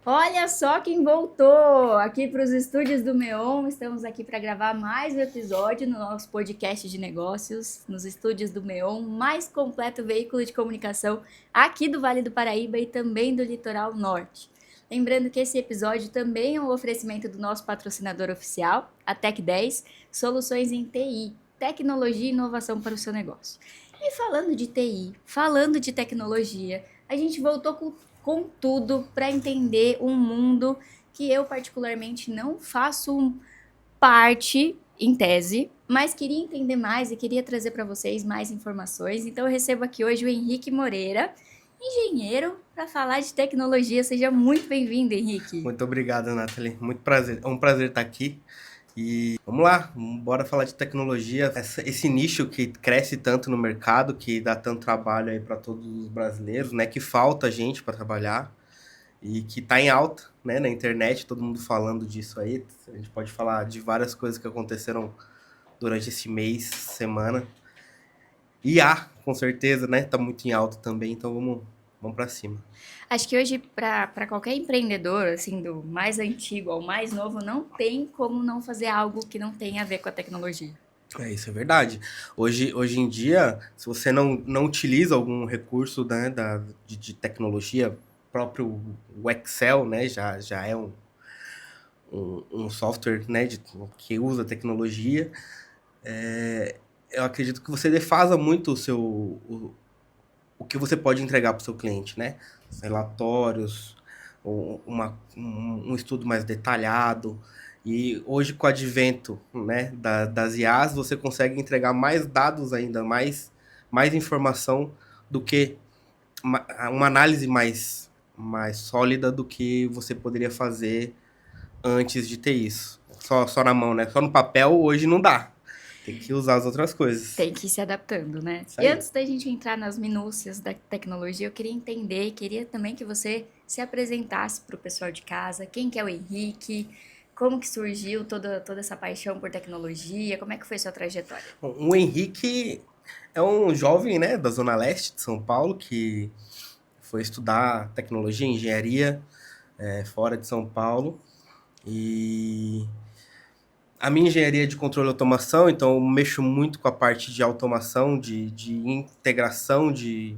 Olha só quem voltou aqui para os estúdios do Meon. Estamos aqui para gravar mais um episódio no nosso podcast de negócios, nos estúdios do Meon, mais completo veículo de comunicação aqui do Vale do Paraíba e também do Litoral Norte. Lembrando que esse episódio também é um oferecimento do nosso patrocinador oficial, a Tech10, soluções em TI, tecnologia e inovação para o seu negócio. E falando de TI, falando de tecnologia, a gente voltou com tudo para entender um mundo que eu particularmente não faço parte em tese, mas queria entender mais e queria trazer para vocês mais informações. Então eu recebo aqui hoje o Henrique Moreira, engenheiro, para falar de tecnologia. Seja muito bem-vindo, Henrique. Muito obrigado, Nathalie. Muito prazer. É um prazer estar aqui. E vamos lá, bora falar de tecnologia. Esse nicho que cresce tanto no mercado, que dá tanto trabalho aí para todos os brasileiros, né? Que falta gente para trabalhar e que está em alta, né? Na internet, todo mundo falando disso aí. A gente pode falar de várias coisas que aconteceram durante esse mês, semana. IA, com certeza, né? Tá muito em alta também, então vamos para cima. Acho que hoje, para qualquer empreendedor, assim, do mais antigo ao mais novo, não tem como não fazer algo que não tenha a ver com a tecnologia. Isso é verdade. Hoje em dia, se você não utiliza algum recurso, né, de tecnologia, próprio o Excel, né, já é um software, né, que usa tecnologia, eu acredito que você defasa muito o que você pode entregar para o seu cliente, né? Os relatórios, um estudo mais detalhado. E hoje, com o advento, né, das IAs, você consegue entregar mais dados ainda, mais informação do que uma análise mais sólida do que você poderia fazer antes de ter isso. Só na mão, né? Só no papel hoje não dá. Tem que usar as outras coisas. Tem que ir se adaptando, né? Isso E aí. antes da gente entrar nas minúcias da tecnologia, eu queria entender, queria também que você se apresentasse para o pessoal de casa, quem que é o Henrique, como que surgiu toda essa paixão por tecnologia, como é que foi sua trajetória? Bom, o Henrique é um jovem, né, da Zona Leste de São Paulo que foi estudar tecnologia, engenharia, fora de São Paulo. E a minha engenharia é de controle e automação, então eu mexo muito com a parte de automação, de integração de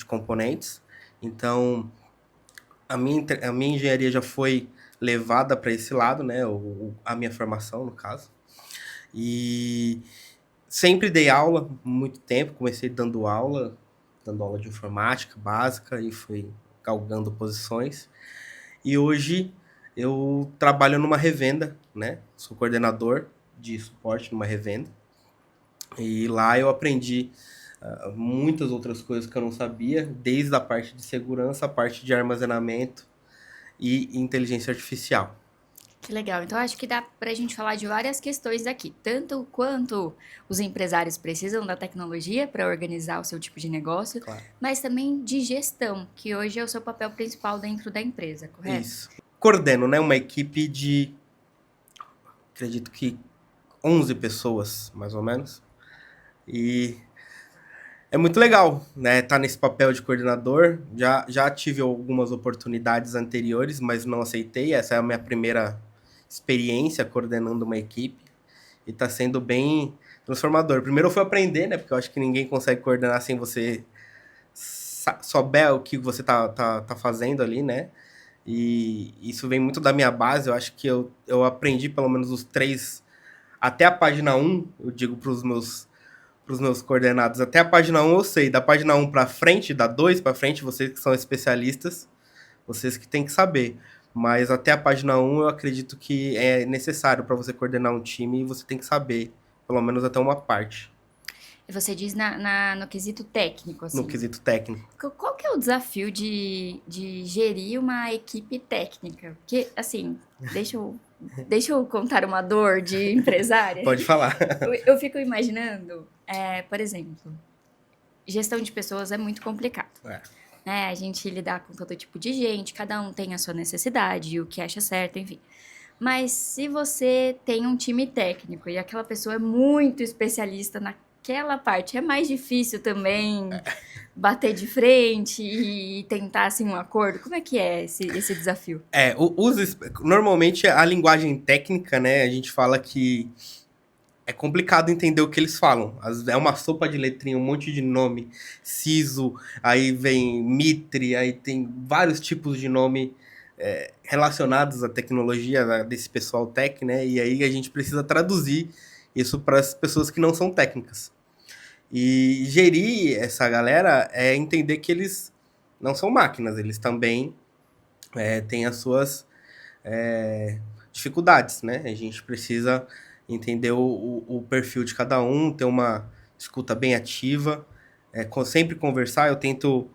componentes. Então, a minha engenharia já foi levada para esse lado, né? A minha formação, no caso. E sempre dei aula, muito tempo. Comecei dando aula de informática básica e fui galgando posições. E hoje eu trabalho numa revenda, né? Sou coordenador de suporte numa revenda. E lá eu aprendi muitas outras coisas que eu não sabia, desde a parte de segurança, a parte de armazenamento e inteligência artificial. Que legal. Então, acho que dá para a gente falar de várias questões aqui. Tanto quanto os empresários precisam da tecnologia para organizar o seu tipo de negócio, Claro. mas também de gestão, que hoje é o seu papel principal dentro da empresa, correto? Isso. Coordeno, né, uma equipe de, acredito que 11 pessoas, mais ou menos. E é muito legal, né, estar nesse papel de coordenador. Já tive algumas oportunidades anteriores, mas não aceitei. Essa é a minha primeira experiência coordenando uma equipe e está sendo bem transformador. Primeiro eu fui aprender, né, porque eu acho que ninguém consegue coordenar sem você souber o que você tá fazendo ali, né? E isso vem muito da minha base. Eu acho que eu aprendi pelo menos os três, até a página um eu digo pros meus coordenados, até a página um eu sei. Da página um para frente, da 2 para frente, vocês que são especialistas, vocês que têm que saber. Mas até a página um eu acredito que é necessário para você coordenar um time e você tem que saber, pelo menos até uma parte, E você diz no quesito técnico, no assim. quesito técnico. Qual que é o desafio de gerir uma equipe técnica? Porque, assim, deixa eu contar uma dor de empresária. Pode falar. Eu fico imaginando, por exemplo, gestão de pessoas é muito complicado. É. Né? A gente lidar com todo tipo de gente, cada um tem a sua necessidade, o que acha certo, enfim. Mas se você tem um time técnico e aquela pessoa é muito especialista naquela parte, é mais difícil também bater de frente e tentar assim um acordo? Como é que é esse desafio? Normalmente a linguagem técnica, né? A gente fala que é complicado entender o que eles falam. É uma sopa de letrinha, um monte de nome. SISO, aí vem Mitre, aí tem vários tipos de nome relacionados à tecnologia desse pessoal tech, né? E aí a gente precisa traduzir isso para as pessoas que não são técnicas. E gerir essa galera é entender que eles não são máquinas, eles também têm as suas dificuldades, né? A gente precisa entender o perfil de cada um, ter uma escuta bem ativa, sempre conversar. Eu tento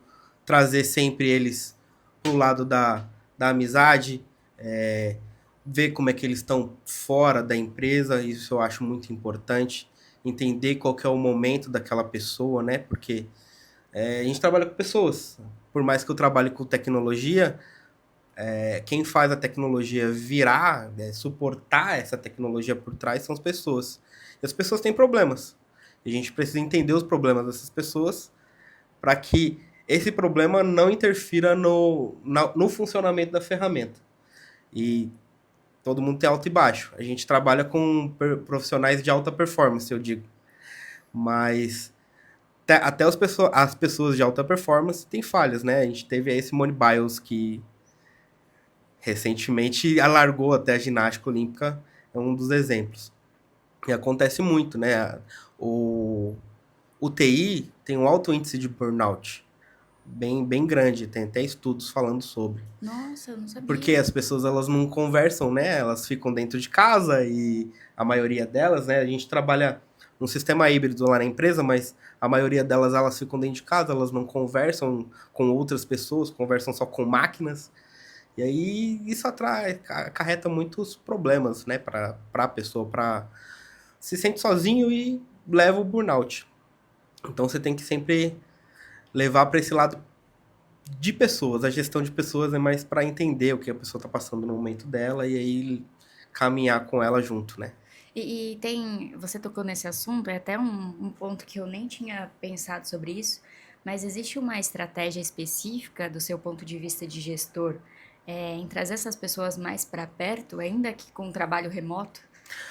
trazer sempre eles pro lado da amizade, ver como é que eles estão fora da empresa, isso eu acho muito importante. Entender qual que é o momento daquela pessoa, né? Porque a gente trabalha com pessoas. Por mais que eu trabalhe com tecnologia, quem faz a tecnologia virar, suportar essa tecnologia por trás são as pessoas. E as pessoas têm problemas. E a gente precisa entender os problemas dessas pessoas para que esse problema não interfira no funcionamento da ferramenta. E todo mundo tem alto e baixo. A gente trabalha com profissionais de alta performance, eu digo. Mas até as pessoas de alta performance têm falhas, né? A gente teve aí Simone Biles, que recentemente alargou até a ginástica olímpica, é um dos exemplos. E acontece muito, né? O TI tem um alto índice de burnout, bem grande, tem até estudos falando sobre. Nossa, eu não Porque sabia. as pessoas elas não conversam, né? Elas ficam dentro de casa e a maioria delas, né? A gente trabalha num sistema híbrido lá na empresa, mas a maioria delas elas ficam dentro de casa, elas não conversam com outras pessoas, conversam só com máquinas. E aí isso acarreta muitos problemas, né, para a pessoa, se sente sozinho e leva o burnout. Então você tem que sempre levar para esse lado de pessoas. A gestão de pessoas é mais para entender o que a pessoa está passando no momento dela e aí caminhar com ela junto, né? Você tocou nesse assunto, é até um ponto que eu nem tinha pensado sobre isso, mas existe uma estratégia específica do seu ponto de vista de gestor, em trazer essas pessoas mais para perto, ainda que com trabalho remoto,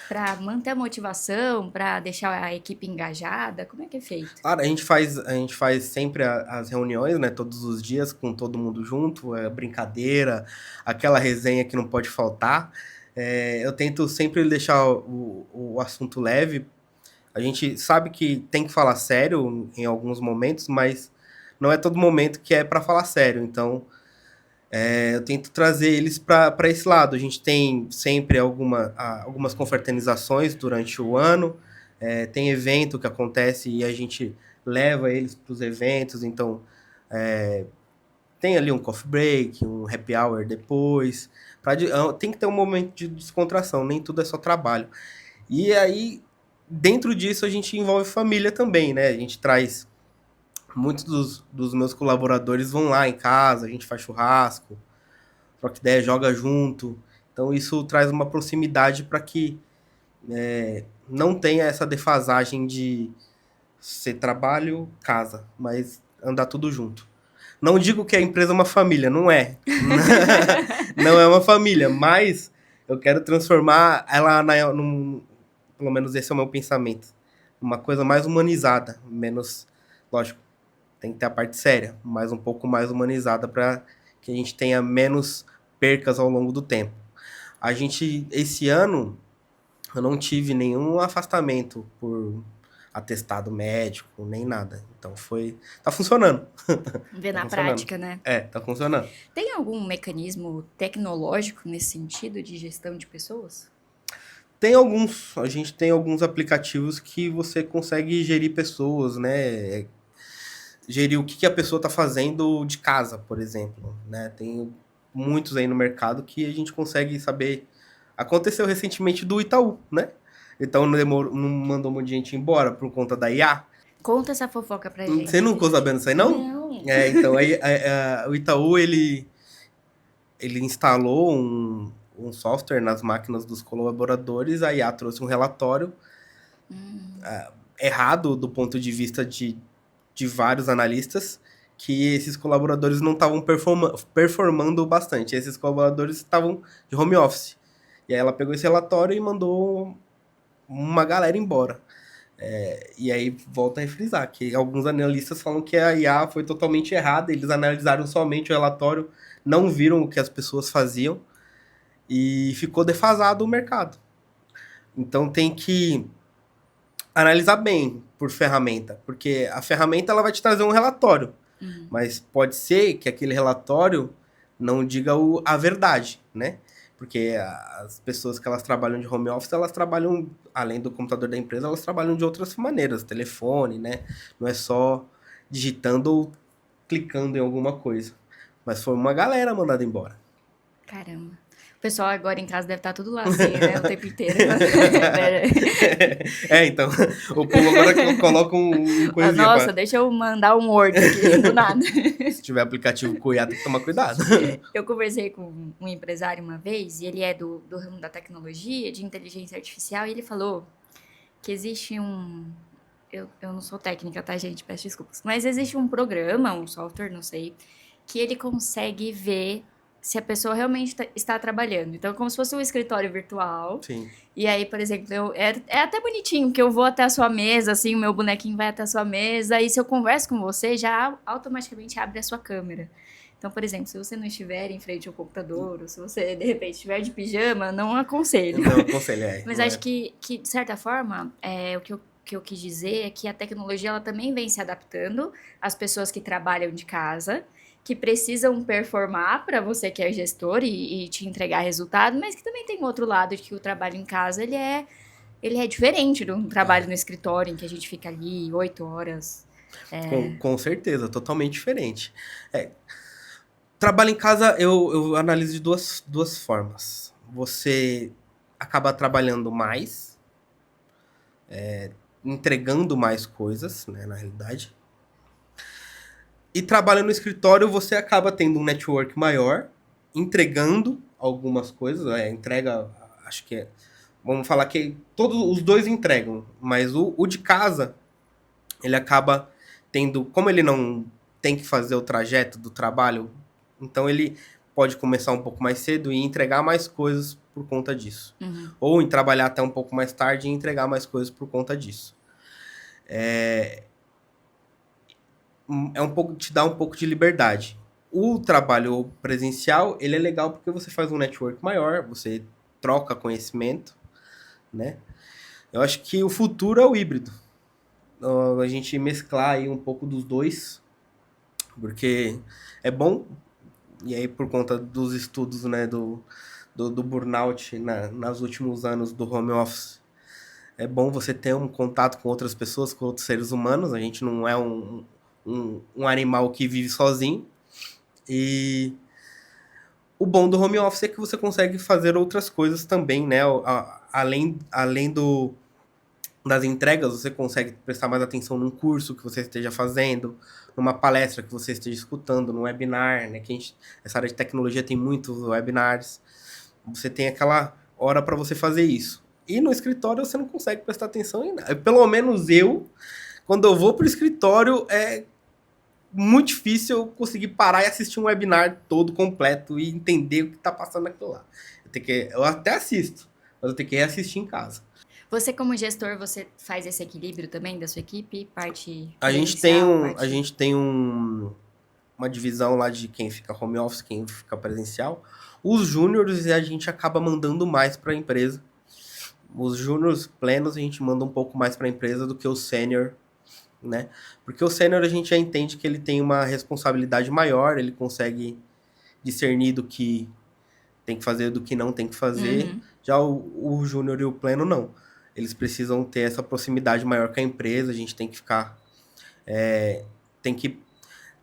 para manter a motivação, para deixar a equipe engajada? Como é que é feito? Claro, a gente faz sempre as reuniões, né, todos os dias com todo mundo junto, brincadeira, aquela resenha que não pode faltar. Eu tento sempre deixar o assunto leve. A gente sabe que tem que falar sério em alguns momentos, mas não é todo momento que é para falar sério. Então, eu tento trazer eles para esse lado. A gente tem sempre algumas confraternizações durante o ano, tem evento que acontece e a gente leva eles para os eventos. Então, tem ali um coffee break, um happy hour depois. Tem que ter um momento de descontração, nem tudo é só trabalho. E aí, dentro disso, a gente envolve família também, né? A gente traz. Muitos dos meus colaboradores vão lá em casa, a gente faz churrasco, troca ideia, joga junto. Então, isso traz uma proximidade para que não tenha essa defasagem de ser trabalho, casa, mas andar tudo junto. Não digo que a empresa é uma família, não é. Não é uma família, mas eu quero transformar ela pelo menos esse é o meu pensamento, uma coisa mais humanizada, menos, lógico, tem que ter a parte séria, mas um pouco mais humanizada para que a gente tenha menos percas ao longo do tempo. Esse ano, eu não tive nenhum afastamento por atestado médico, nem nada. Então tá funcionando. Ver Tá na funcionando. prática, né? Tá funcionando. Tem algum mecanismo tecnológico nesse sentido de gestão de pessoas? A gente tem alguns aplicativos que você consegue gerir pessoas, né? Gerir o que a pessoa está fazendo de casa, por exemplo, né? Tem muitos aí no mercado que a gente consegue saber. Aconteceu recentemente do Itaú, né? Então não mandou um monte de gente embora por conta da IA. Conta essa fofoca pra Você gente. não ficou sabendo disso aí, não? Não. Então, aí, o Itaú, ele instalou um software nas máquinas dos colaboradores, a IA trouxe um relatório errado do ponto de vista de de vários analistas que esses colaboradores não estavam performando bastante. Esses colaboradores estavam de home office. E aí ela pegou esse relatório e mandou uma galera embora. E aí volta a frisar que alguns analistas falam que a IA foi totalmente errada, eles analisaram somente o relatório, não viram o que as pessoas faziam e ficou defasado o mercado. Então tem que analisar bem por ferramenta, porque a ferramenta ela vai te trazer um relatório, mas pode ser que aquele relatório não diga a verdade, né? Porque as pessoas que elas trabalham de home office, elas trabalham, além do computador da empresa, elas trabalham de outras maneiras, telefone, né? Não é só digitando ou clicando em alguma coisa. Mas foi uma galera mandada embora. Caramba. O pessoal agora em casa deve estar tudo lá assim, né? O tempo inteiro. Então, o povo agora coloca um coisinha. Nossa, deixa eu mandar um Word aqui, do nada. Se tiver aplicativo com IA, tem que tomar cuidado. Eu conversei com um empresário uma vez, e ele é do ramo da tecnologia, de inteligência artificial, e ele falou que existe um... Eu não sou técnica, tá, gente? Peço desculpas. Mas existe um programa, um software, não sei, que ele consegue ver se a pessoa realmente está trabalhando. Então, como se fosse um escritório virtual. Sim. E aí, por exemplo, é até bonitinho, porque eu vou até a sua mesa, assim, o meu bonequinho vai até a sua mesa, e se eu converso com você, já automaticamente abre a sua câmera. Então, por exemplo, se você não estiver em frente ao computador, ou se você, de repente, estiver de pijama, não aconselho. Não aconselho, Mas acho que, de certa forma, o que eu quis dizer é que a tecnologia ela também vem se adaptando às pessoas que trabalham de casa, que precisam performar para você que é gestor e te entregar resultado, mas que também tem outro lado de que o trabalho em casa ele é diferente do trabalho no escritório, em que a gente fica ali 8 horas. Com certeza, totalmente diferente. Trabalho em casa eu analiso de duas formas. Você acaba trabalhando mais, entregando mais coisas, né, na realidade. E trabalha no escritório, você acaba tendo um network maior, entregando algumas coisas, entrega, acho que vamos falar que todos os dois entregam, mas o de casa, ele acaba tendo, como ele não tem que fazer o trajeto do trabalho, então ele pode começar um pouco mais cedo e entregar mais coisas por conta disso. Uhum. Ou em trabalhar até um pouco mais tarde e entregar mais coisas por conta disso. Te dá um pouco de liberdade. O trabalho presencial, ele é legal porque você faz um network maior, você troca conhecimento, né? Eu acho que o futuro é o híbrido. A gente mesclar aí um pouco dos dois, porque é bom, e aí por conta dos estudos, né, do burnout nos últimos anos do home office, é bom você ter um contato com outras pessoas, com outros seres humanos, a gente não é um animal que vive sozinho. E o bom do home office é que você consegue fazer outras coisas também, né? Além das entregas, você consegue prestar mais atenção num curso que você esteja fazendo, numa palestra que você esteja escutando, num webinar, né? Essa área de tecnologia tem muitos webinars. Você tem aquela hora para você fazer isso. E no escritório você não consegue prestar atenção em nada. Pelo menos quando eu vou pro escritório, é muito difícil eu conseguir parar e assistir um webinar todo completo e entender o que tá passando naquilo lá. Eu até assisto, mas eu tenho que reassistir em casa. Você, como gestor, você faz esse equilíbrio também da sua equipe? A gente tem uma divisão lá de quem fica home office, quem fica presencial. Os júniores a gente acaba mandando mais para a empresa. Os júniores plenos a gente manda um pouco mais para a empresa do que o sênior, né? Porque o sênior a gente já entende que ele tem uma responsabilidade maior, ele consegue discernir do que tem que fazer, do que não tem que fazer. Uhum. Já o júnior e o pleno não. Eles precisam ter essa proximidade maior com a empresa, a gente tem que ficar... tem que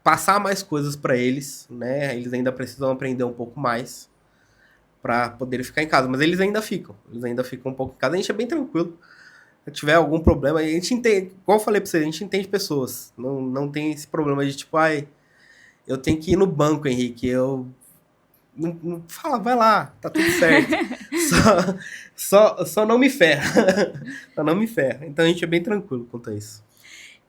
passar mais coisas para eles, né? Eles ainda precisam aprender um pouco mais para poder ficar em casa, mas eles ainda ficam um pouco em casa. A gente é bem tranquilo. Se tiver algum problema, a gente entende, igual eu falei pra você, a gente entende pessoas. Não tem esse problema de tipo, eu tenho que ir no banco, Henrique, não fala, vai lá, tá tudo certo. só não me ferra. Só não me ferra. Então a gente é bem tranquilo quanto a isso.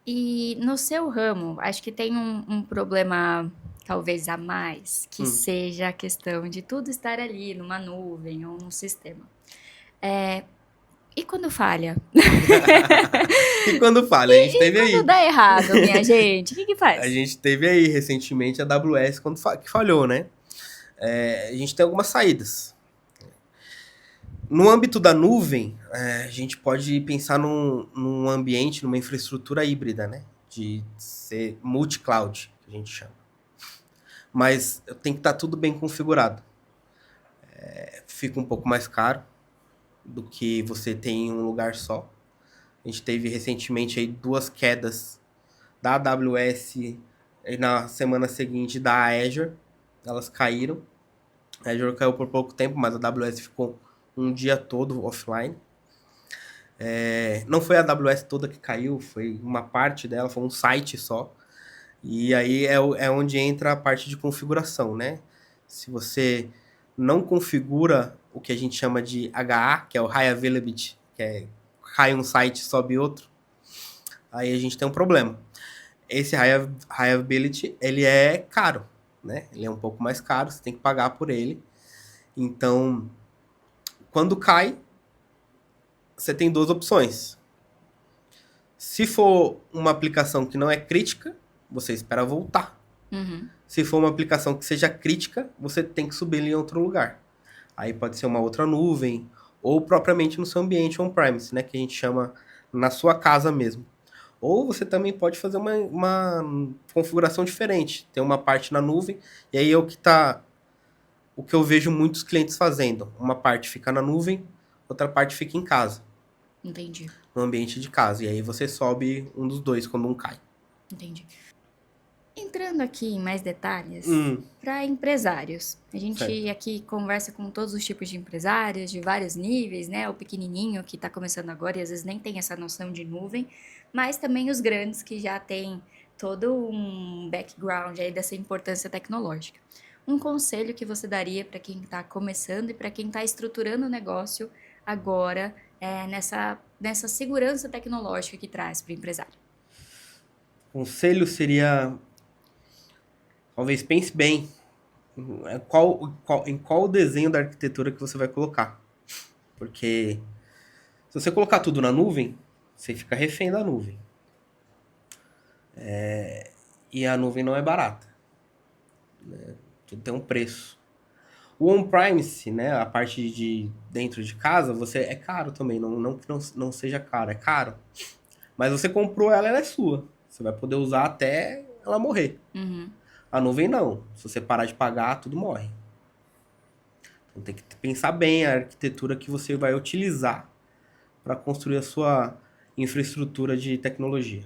E no seu ramo, acho que tem um problema talvez a mais, que Hum. seja a questão de tudo estar ali numa nuvem ou num sistema. E quando falha? E quando falha, a gente E teve quando aí. dá errado, minha gente? O que que A faz? gente teve aí recentemente a AWS que falhou, né? A gente tem algumas saídas. No âmbito da nuvem, a gente pode pensar num ambiente, numa infraestrutura híbrida, né? De ser multi-cloud, que a gente chama. Mas tem que estar tudo bem configurado. Fica um pouco mais caro do que você tem em um lugar só. A gente teve recentemente aí 2 quedas da AWS e na semana seguinte da Azure. Elas caíram. A Azure caiu por pouco tempo, mas a AWS ficou um dia todo offline. Não foi a AWS toda que caiu, foi uma parte dela, foi um site só. E aí é onde entra a parte de configuração, né? Se você não configura o que a gente chama de HA, que é o High Availability, que é cai um site, sobe outro, aí a gente tem um problema. Esse High Availability, ele é caro, né? Ele é um pouco mais caro, você tem que pagar por ele. Então, quando cai, você tem 2 opções. Se for uma aplicação que não é crítica, você espera voltar. Uhum. Se for uma aplicação que seja crítica, você tem que subir ele em outro lugar. Aí pode ser uma outra nuvem, ou propriamente no seu ambiente on-premise, né? Que a gente chama na sua casa mesmo. Ou você também pode fazer uma configuração diferente. Tem uma parte na nuvem, e aí é o que eu vejo muitos clientes fazendo. Uma parte fica na nuvem, outra parte fica em casa, Entendi, no ambiente de casa. E aí você sobe um dos dois quando um cai. entendi. Entrando aqui em mais detalhes, Hum, para empresários. A certo. gente aqui conversa com todos os tipos de empresários, de vários níveis, né? O pequenininho que está começando agora e às vezes nem tem essa noção de nuvem, mas também os grandes que já têm todo um background aí dessa importância tecnológica. Um conselho que você daria para quem está começando e para quem está estruturando o negócio agora nessa segurança tecnológica que traz para o empresário? Conselho seria, talvez pense bem em qual desenho da arquitetura que você vai colocar. Porque se você colocar tudo na nuvem, você fica refém da nuvem. E a nuvem não é barata. Tudo tem um preço. O on-premise, né, a parte de dentro de casa, você é caro também. Não que não seja caro, é caro. Mas você comprou ela, ela é sua. Você vai poder usar até ela morrer. Uhum, A nuvem não. Se você parar de pagar, tudo morre. Então tem que pensar bem a arquitetura que você vai utilizar para construir a sua infraestrutura de tecnologia.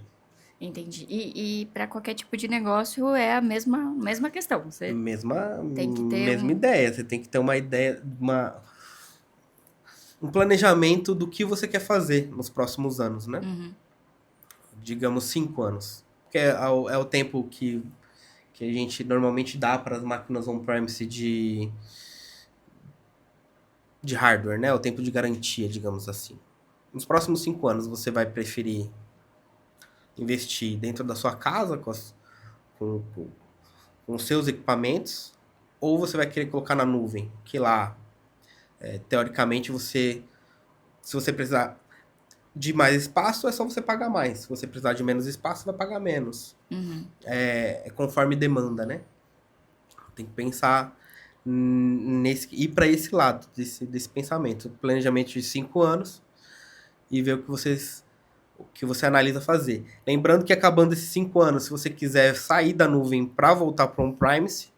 entendi. E para qualquer tipo de negócio é a mesma questão. Você tem que ter Mesma ideia. Você tem que ter uma ideia, um planejamento do que você quer fazer nos próximos anos, né? Uhum, Digamos 5 anos. Que é o tempo que a gente normalmente dá para as máquinas on-premise de hardware, né? O tempo de garantia, digamos assim. Nos próximos 5 anos, você vai preferir investir dentro da sua casa com, com, com os seus equipamentos, ou você vai querer colocar na nuvem, que lá, teoricamente, se você precisar de mais espaço, é só você pagar mais. Se você precisar de menos espaço, vai pagar menos. uhum. É conforme demanda, né? Tem que pensar ir para esse lado desse pensamento. Planejamento de 5 anos e ver o que você analisa fazer. Lembrando que acabando esses 5 anos, se você quiser sair da nuvem para voltar para on-premise,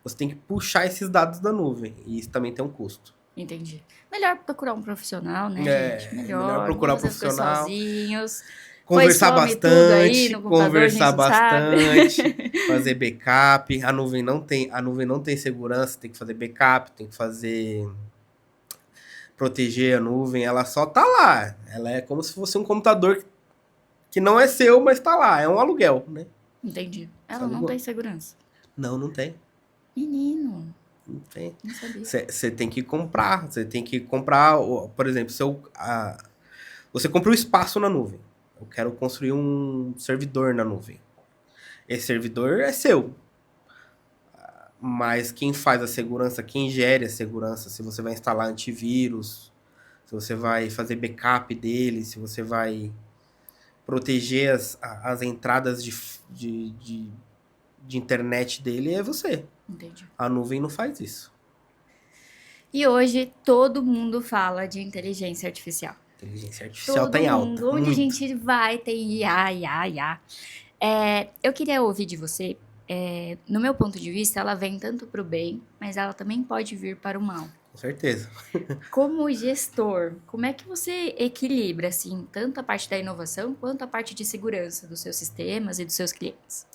você tem que puxar esses dados da nuvem. E isso também tem um custo. Entendi. Melhor procurar um profissional, né, gente? É melhor Melhor. Não vamos procurar fazer as coisas profissional, sozinhos. Depois conversar some tudo aí bastante, no computador, a gente não sabe. fazer backup. A nuvem não tem segurança, tem que fazer backup, tem que proteger a nuvem. Ela só tá lá. Ela é como se fosse um computador que não é seu, mas tá lá. É um aluguel, né? Entendi. Você Ela não tem alugou. segurança. Não, não tem. Menino, Não tem. não sabia. Você tem que comprar. Você tem que comprar, por exemplo, você compra um espaço na nuvem. eu quero construir um servidor na nuvem. Esse servidor é seu, mas quem faz a segurança, quem gere a segurança, se você vai instalar antivírus, se você vai fazer backup dele, se você vai proteger as entradas de internet dele, é você. Entendi. A nuvem não faz isso. E hoje todo mundo fala de inteligência artificial. Inteligência artificial tá Todo em alta, mundo, onde a muito. gente vai, tem IA, IA, IA. Eu queria ouvir de você, no meu ponto de vista, ela vem tanto para o bem, mas ela também pode vir para o mal. Com certeza. Como gestor, como é que você equilibra, assim, tanto a parte da inovação quanto a parte de segurança dos seus sistemas e dos seus clientes?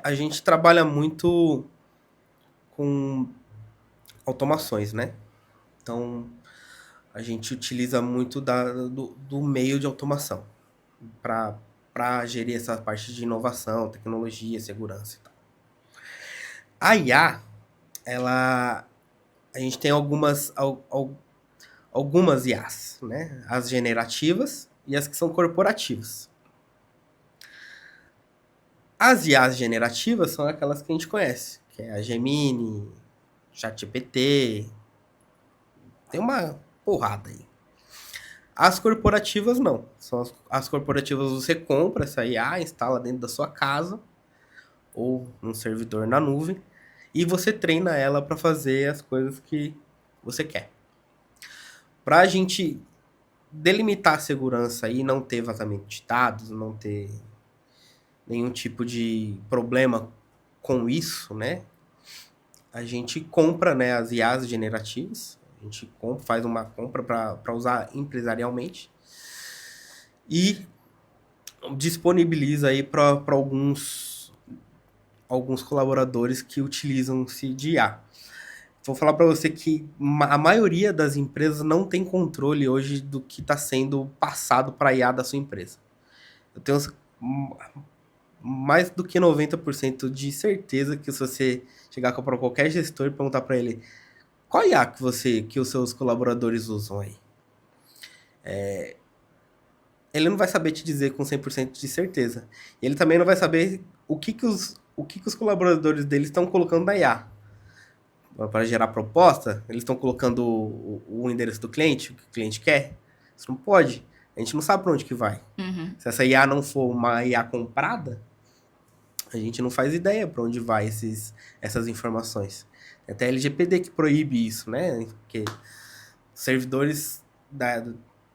A gente trabalha muito com automações, né? Então, a gente utiliza muito do meio de automação para gerir essa parte de inovação, tecnologia, segurança e tal. A IA, a gente tem algumas IAs, né? As generativas e as que são corporativas. As IAs generativas são aquelas que a gente conhece, que é a Gemini, ChatGPT, tem uma porrada aí. As corporativas não. As corporativas você compra essa IA, instala dentro da sua casa ou num servidor na nuvem e você treina ela para fazer as coisas que você quer. Para a gente delimitar a segurança e não ter vazamento de dados, não ter nenhum tipo de problema com isso, né? A gente compra, né, as IAs generativas, a gente faz uma compra para usar empresarialmente e disponibiliza aí para alguns colaboradores que utilizam-se de IA. Vou falar para você que a maioria das empresas não tem controle hoje do que está sendo passado para a IA da sua empresa. Eu tenho mais do que 90% de certeza que se você chegar para qualquer gestor e perguntar para ele qual IA que os seus colaboradores usam aí, ele não vai saber te dizer com 100% de certeza. E ele também não vai saber o que os colaboradores dele estão colocando na IA. Para gerar proposta, eles estão colocando o endereço do cliente, o que o cliente quer. Isso não pode. A gente não sabe para onde que vai. Uhum. Se essa IA não for uma IA comprada, a gente não faz ideia para onde vai essas informações. Tem até a LGPD que proíbe isso, né? Porque servidores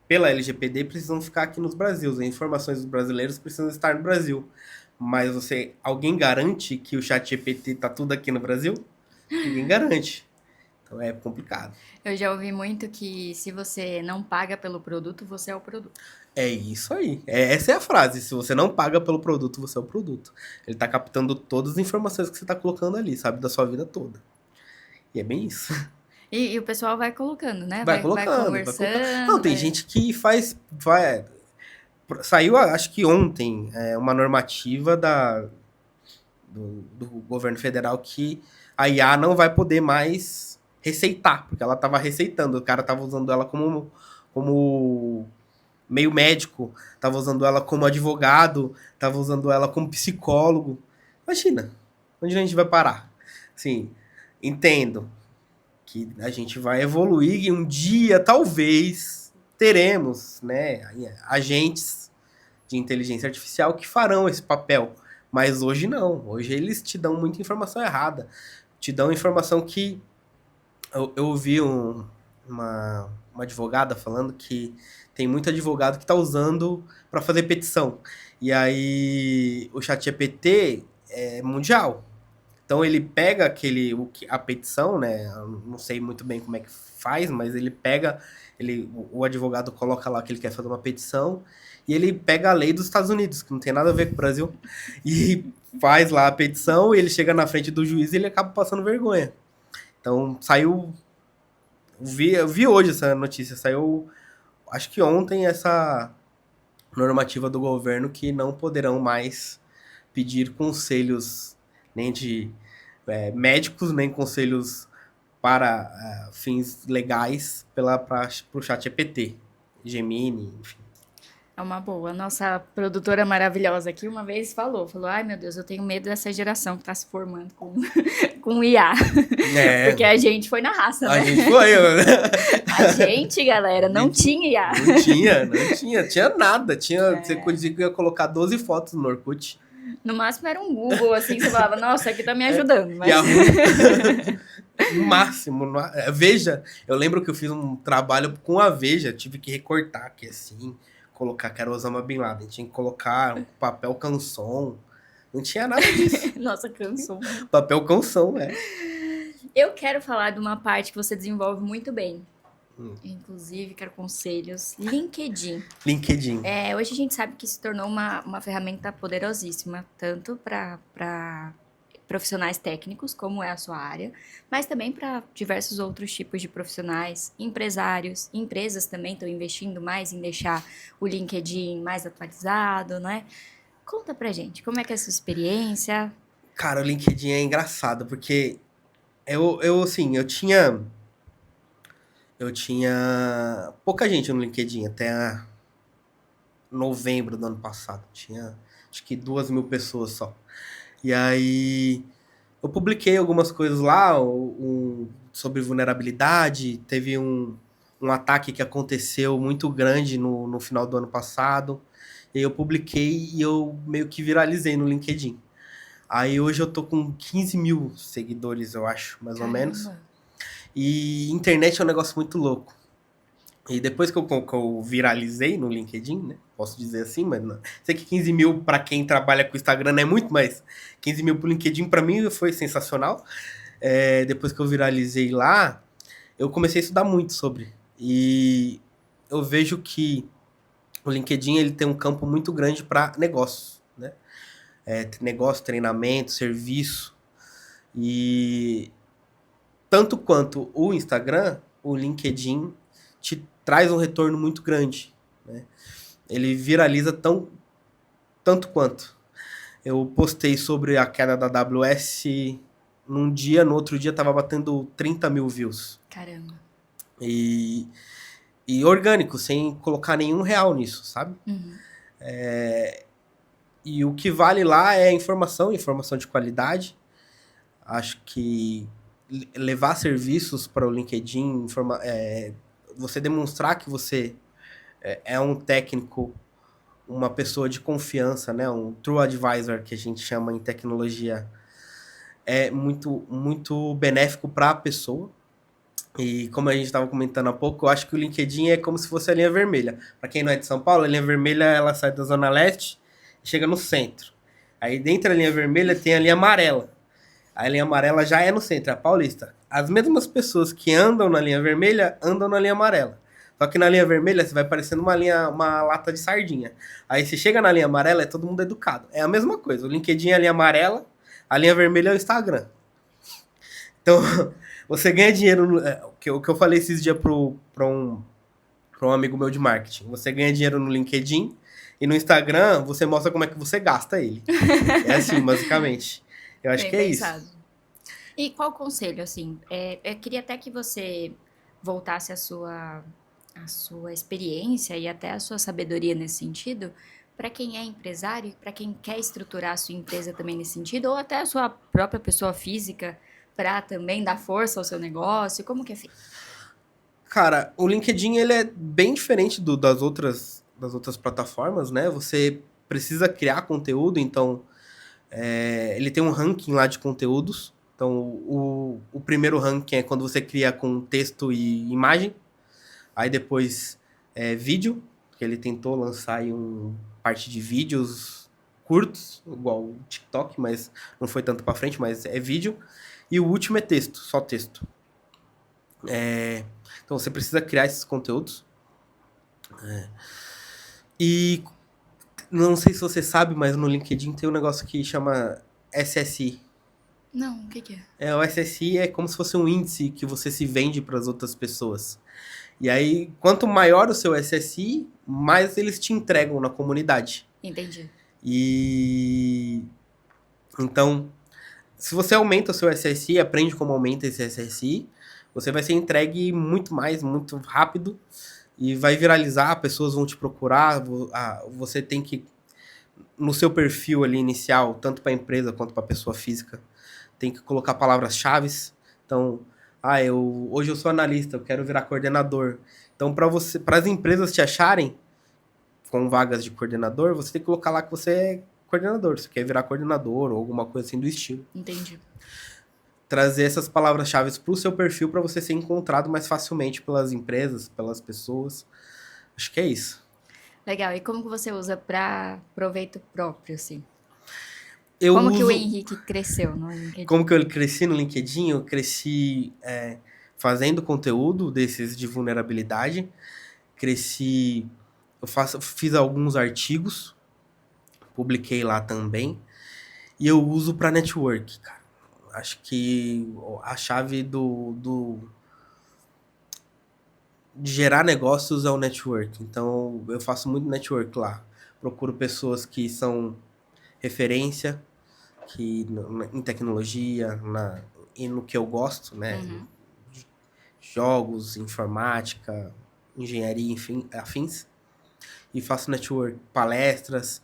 pela LGPD precisam ficar aqui no Brasil. As informações dos brasileiros precisam estar no Brasil. Mas alguém garante que o ChatGPT tá tudo aqui no Brasil? Ninguém garante. Então é complicado. Eu já ouvi muito que se você não paga pelo produto, você é o produto. É isso aí. Essa é a frase. Se você não paga pelo produto, você é o produto. Ele tá captando todas as informações que você tá colocando ali, sabe? Da sua vida toda. E é bem isso. E o pessoal vai colocando, né? Vai Vai colocando. conversando. Não, tem gente que saiu, acho que ontem, uma normativa do governo federal que a IA não vai poder mais receitar, porque ela estava receitando, o cara estava usando ela como meio médico, estava usando ela como advogado, estava usando ela como psicólogo. Imagina, onde a gente vai parar? Assim, entendo que a gente vai evoluir e um dia, talvez, teremos, né, agentes de inteligência artificial que farão esse papel. Mas hoje não. Hoje eles te dão muita informação errada. Te dão informação que... Eu ouvi uma advogada falando que tem muito advogado que está usando para fazer petição. E aí o ChatGPT é mundial. Então ele pega a petição, né? Eu não sei muito bem como é que faz, mas ele pega, o advogado coloca lá que ele quer fazer uma petição e ele pega a lei dos Estados Unidos, que não tem nada a ver com o Brasil, e faz lá a petição e ele chega na frente do juiz e ele acaba passando vergonha. Então saiu, eu vi hoje essa notícia, saiu, acho que ontem, essa normativa do governo que não poderão mais pedir conselhos nem de médicos, nem conselhos para fins legais para o ChatGPT, Gemini, enfim. É uma boa. Nossa produtora maravilhosa aqui uma vez falou, ai meu Deus, eu tenho medo dessa geração que tá se formando com, com IA. É, Porque a gente foi na raça, a né? gente foi. A gente, galera, não gente, tinha IA. não tinha nada. Você conseguia colocar 12 fotos no Orkut. No máximo era um Google, assim, você falava, nossa, aqui tá me ajudando. E Mas no máximo, Veja, eu lembro que eu fiz um trabalho com a Veja, tive que recortar aqui assim, colocar que era o Osama Bin Laden, tinha que colocar um papel canson, não tinha nada disso. nossa, cansou. Papel canson, Eu quero falar de uma parte que você desenvolve muito bem. Hum. Inclusive, quero conselhos. LinkedIn. LinkedIn. Hoje a gente sabe que se tornou uma ferramenta poderosíssima, tanto para profissionais técnicos, como é a sua área, mas também para diversos outros tipos de profissionais, empresários, empresas também estão investindo mais em deixar o LinkedIn mais atualizado, né? Conta pra gente, como é que é a sua experiência? Cara, o LinkedIn é engraçado, porque assim, eu tinha pouca gente no LinkedIn até novembro do ano passado. Tinha acho que 2.000 pessoas só. E aí eu publiquei algumas coisas lá sobre vulnerabilidade. Teve um ataque que aconteceu muito grande no final do ano passado. E aí eu publiquei e eu meio que viralizei no LinkedIn. Aí hoje eu tô com 15 mil seguidores, eu acho, mais ou menos. Caramba. E internet é um negócio muito louco. E depois que eu viralizei no LinkedIn, né? Posso dizer assim, mas não. Sei que 15 mil para quem trabalha com Instagram não é muito, mas 15 mil pro LinkedIn para mim foi sensacional. Depois que eu viralizei lá, eu comecei a estudar muito sobre. E eu vejo que o LinkedIn ele tem um campo muito grande para negócios, né? Negócio, treinamento, serviço. E tanto quanto o Instagram, o LinkedIn te traz um retorno muito grande, né? Ele viraliza tanto quanto. Eu postei sobre a queda da AWS num dia, no outro dia tava batendo 30 mil views. Caramba. E orgânico, sem colocar nenhum real nisso, sabe? Uhum. E o que vale lá é informação de qualidade. Acho que levar serviços para o LinkedIn, você demonstrar que você é um técnico, uma pessoa de confiança, né? Um true advisor, que a gente chama em tecnologia, é muito, muito benéfico para a pessoa. E como a gente estava comentando há pouco, eu acho que o LinkedIn é como se fosse a linha vermelha. Para quem não é de São Paulo, a linha vermelha ela sai da Zona Leste e chega no centro. Aí dentro da linha vermelha tem a linha amarela. A linha amarela já é no centro, é a Paulista. As mesmas pessoas que andam na linha vermelha, andam na linha amarela. Só que na linha vermelha você vai parecendo uma lata de sardinha. Aí você chega na linha amarela, é todo mundo educado. É a mesma coisa. O LinkedIn é a linha amarela, a linha vermelha é o Instagram. Então, você ganha dinheiro. O que eu falei esses dias para um amigo meu de marketing. Você ganha dinheiro no LinkedIn e no Instagram você mostra como é que você gasta ele. É assim, basicamente. Eu acho Bem que é pensado. isso. E qual conselho, assim? Eu queria até que você voltasse a sua experiência e até a sua sabedoria nesse sentido, para quem é empresário, para quem quer estruturar a sua empresa também nesse sentido, ou até a sua própria pessoa física, para também dar força ao seu negócio, como que é feito? Cara, o LinkedIn ele é bem diferente das outras plataformas, né? Você precisa criar conteúdo, então ele tem um ranking lá de conteúdos. Então, o primeiro ranking é quando você cria com texto e imagem. Aí depois vídeo, que ele tentou lançar aí parte de vídeos curtos, igual o TikTok, mas não foi tanto para frente, mas é vídeo. E o último é texto, só texto. Então você precisa criar esses conteúdos. E não sei se você sabe, mas no LinkedIn tem um negócio que chama SSI. Não, o que é? O SSI é como se fosse um índice que você se vende para as outras pessoas. E aí, quanto maior o seu SSI, mais eles te entregam na comunidade. Entendi. E então, se você aumenta o seu SSI, aprende como aumenta esse SSI, você vai ser entregue muito mais, muito rápido. e vai viralizar, pessoas vão te procurar, você tem que, no seu perfil ali inicial, tanto para a empresa quanto para a pessoa física, tem que colocar palavras-chave. Então, hoje eu sou analista, eu quero virar coordenador. Então, para as empresas te acharem com vagas de coordenador, você tem que colocar lá que você é coordenador, você quer virar coordenador ou alguma coisa assim do estilo. Entendi. Trazer essas palavras-chave para o seu perfil para você ser encontrado mais facilmente pelas empresas, pelas pessoas. Acho que é isso. Legal. E como que você usa para proveito próprio, assim? Que o Henrique cresceu no LinkedIn? Como que eu cresci no LinkedIn? Eu cresci fazendo conteúdo desses de vulnerabilidade. Fiz alguns artigos, publiquei lá também. E eu uso para network, cara. Acho que a chave de gerar negócios é o network. Então, eu faço muito network lá. Procuro pessoas que são referência em tecnologia e no que eu gosto, né? Uhum. Jogos, informática, engenharia, enfim, afins. E faço network, palestras.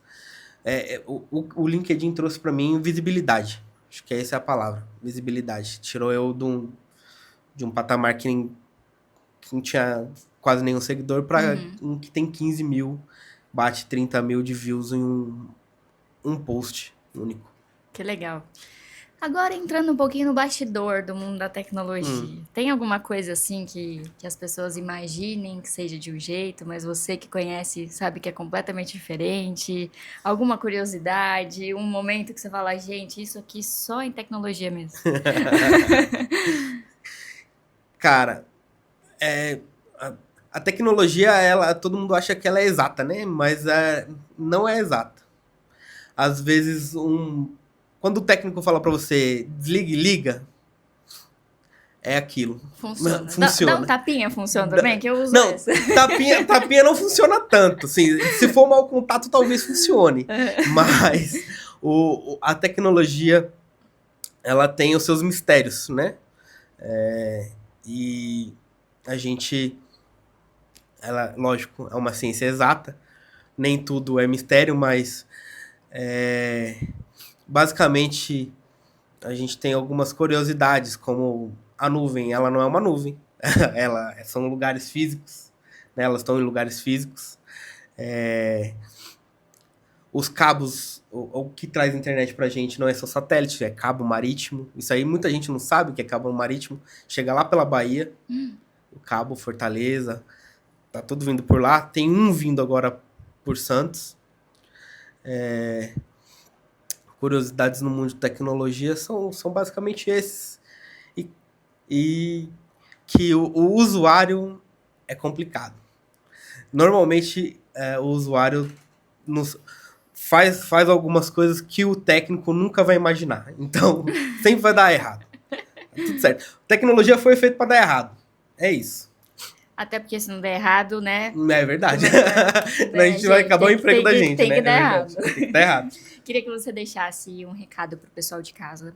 O LinkedIn trouxe para mim visibilidade. Acho que essa é a palavra, visibilidade. Tirou eu de um patamar que não tinha quase nenhum seguidor para um que tem 15 mil, bate 30 mil de views em um post único. Que legal. Agora, entrando um pouquinho no bastidor do mundo da tecnologia, tem alguma coisa assim que as pessoas imaginem que seja de um jeito, mas você que conhece sabe que é completamente diferente? Alguma curiosidade, um momento que você fala, gente, isso aqui só em tecnologia mesmo? Cara, a tecnologia, todo mundo acha que ela é exata, né? Mas não é exata. Às vezes, quando o técnico fala para você, desligue e liga, é aquilo. Funciona. Funciona. Dá um tapinha, funciona também? Que eu uso não, essa. Tapinha não funciona tanto. Assim, se for mau contato, talvez funcione. Mas a tecnologia, ela tem os seus mistérios, né? E a gente... Ela, lógico, é uma ciência exata. Nem tudo é mistério, mas... basicamente, a gente tem algumas curiosidades, como a nuvem, ela não é uma nuvem. São lugares físicos, né? Elas estão em lugares físicos. Os cabos, o que traz internet pra gente não é só satélite, é cabo marítimo. Isso aí muita gente não sabe o que é cabo marítimo. Chega lá pela Bahia, o cabo Fortaleza, tá tudo vindo por lá. Tem um vindo agora por Santos. Curiosidades no mundo de tecnologia são basicamente esses. E que o usuário é complicado. Normalmente, o usuário faz algumas coisas que o técnico nunca vai imaginar. Então, sempre vai dar errado. Tudo certo. Tecnologia foi feita para dar errado. É isso. Até porque se não der errado, né? É verdade. A gente vai acabar o emprego da gente, tem né? Que dar errado. Tem que dar errado. Queria que você deixasse um recado pro pessoal de casa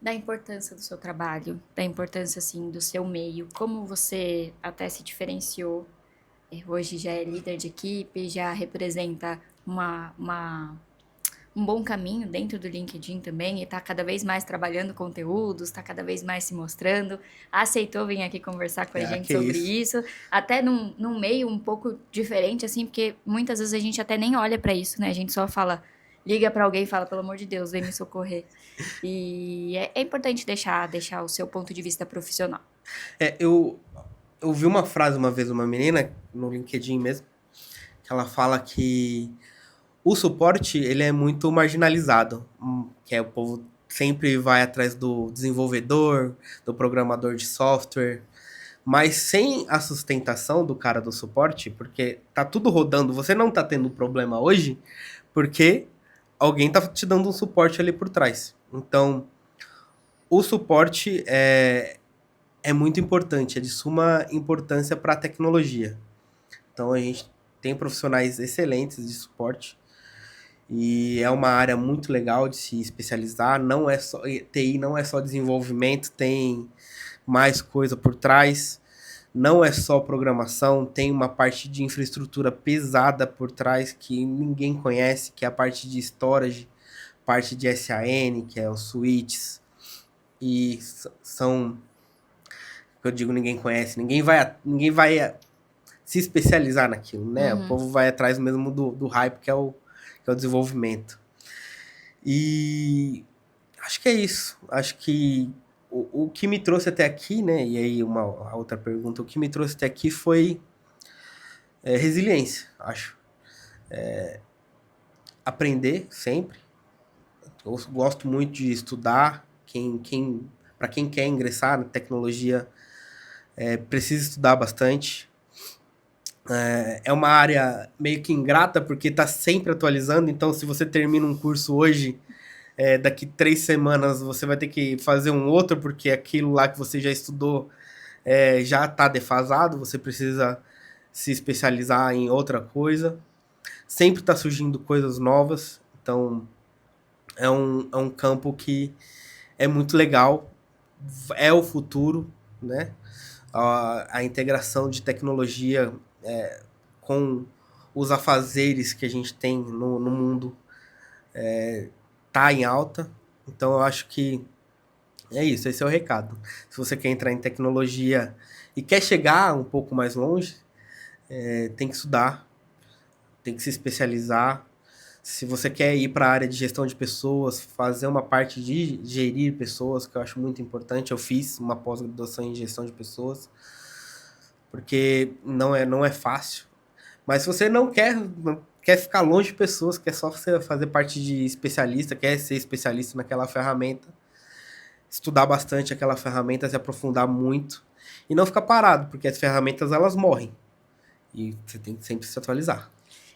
da importância do seu trabalho, da importância, assim, do seu meio, como você até se diferenciou. Hoje já é líder de equipe, já representa um bom caminho dentro do LinkedIn também e está cada vez mais trabalhando conteúdos, está cada vez mais se mostrando, aceitou vir aqui conversar com a gente sobre isso, até num meio um pouco diferente, assim, porque muitas vezes a gente até nem olha para isso, né? A gente só fala, liga para alguém e fala, pelo amor de Deus, vem me socorrer. E é importante deixar o seu ponto de vista profissional. Eu vi uma frase uma vez, uma menina, no LinkedIn mesmo, que ela fala que o suporte, ele é muito marginalizado, que o povo sempre vai atrás do desenvolvedor, do programador de software, mas sem a sustentação do cara do suporte, porque tá tudo rodando, você não tá tendo problema hoje, porque alguém tá te dando um suporte ali por trás. Então, o suporte é muito importante, é de suma importância para a tecnologia. Então, a gente tem profissionais excelentes de suporte, e é uma área muito legal de se especializar. Não é só TI, não é só desenvolvimento, tem mais coisa por trás. não é só programação, tem uma parte de infraestrutura pesada por trás que ninguém conhece, que é a parte de storage, parte de SAN, que é os switches, e são, eu digo ninguém conhece, ninguém vai se especializar naquilo, né? O Uhum. povo vai atrás mesmo do hype, que é o desenvolvimento. E acho que é isso. Acho que o que me trouxe até aqui, né? E aí a outra pergunta, o que me trouxe até aqui foi resiliência, acho. Aprender sempre. Eu gosto muito de estudar. Para quem quer ingressar na tecnologia, precisa estudar bastante. É uma área meio que ingrata, porque está sempre atualizando. Então, se você termina um curso hoje, daqui 3 semanas você vai ter que fazer um outro, porque aquilo lá que você já estudou já está defasado. Você precisa se especializar em outra coisa. Sempre está surgindo coisas novas. Então, é um campo que é muito legal. É o futuro, né? A integração de tecnologia com os afazeres que a gente tem no mundo tá em alta. Então eu acho que é isso, esse é o recado. Se você quer entrar em tecnologia e quer chegar um pouco mais longe, tem que estudar, tem que se especializar. Se você quer ir para a área de gestão de pessoas, fazer uma parte de gerir pessoas, que eu acho muito importante, eu fiz uma pós-graduação em gestão de pessoas, porque não é fácil. Mas se você não quer ficar longe de pessoas, quer só você fazer parte de especialista, quer ser especialista naquela ferramenta, estudar bastante aquela ferramenta, se aprofundar muito e não ficar parado, porque as ferramentas elas morrem e você tem que sempre se atualizar.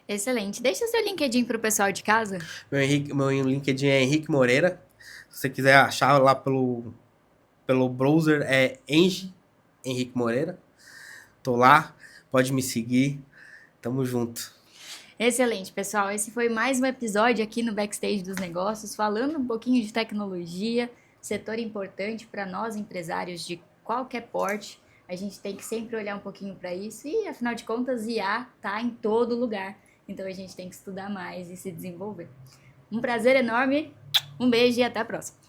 Excelente. Deixa seu LinkedIn para o pessoal de casa. Meu LinkedIn é Henrique Moreira. Se você quiser achar lá pelo browser, é Henrique Moreira. Tô lá, pode me seguir. Tamo junto. Excelente, pessoal. Esse foi mais um episódio aqui no Backstage dos Negócios, falando um pouquinho de tecnologia, setor importante para nós empresários de qualquer porte. A gente tem que sempre olhar um pouquinho para isso e, afinal de contas, IA tá em todo lugar. Então a gente tem que estudar mais e se desenvolver. Um prazer enorme, um beijo e até a próxima.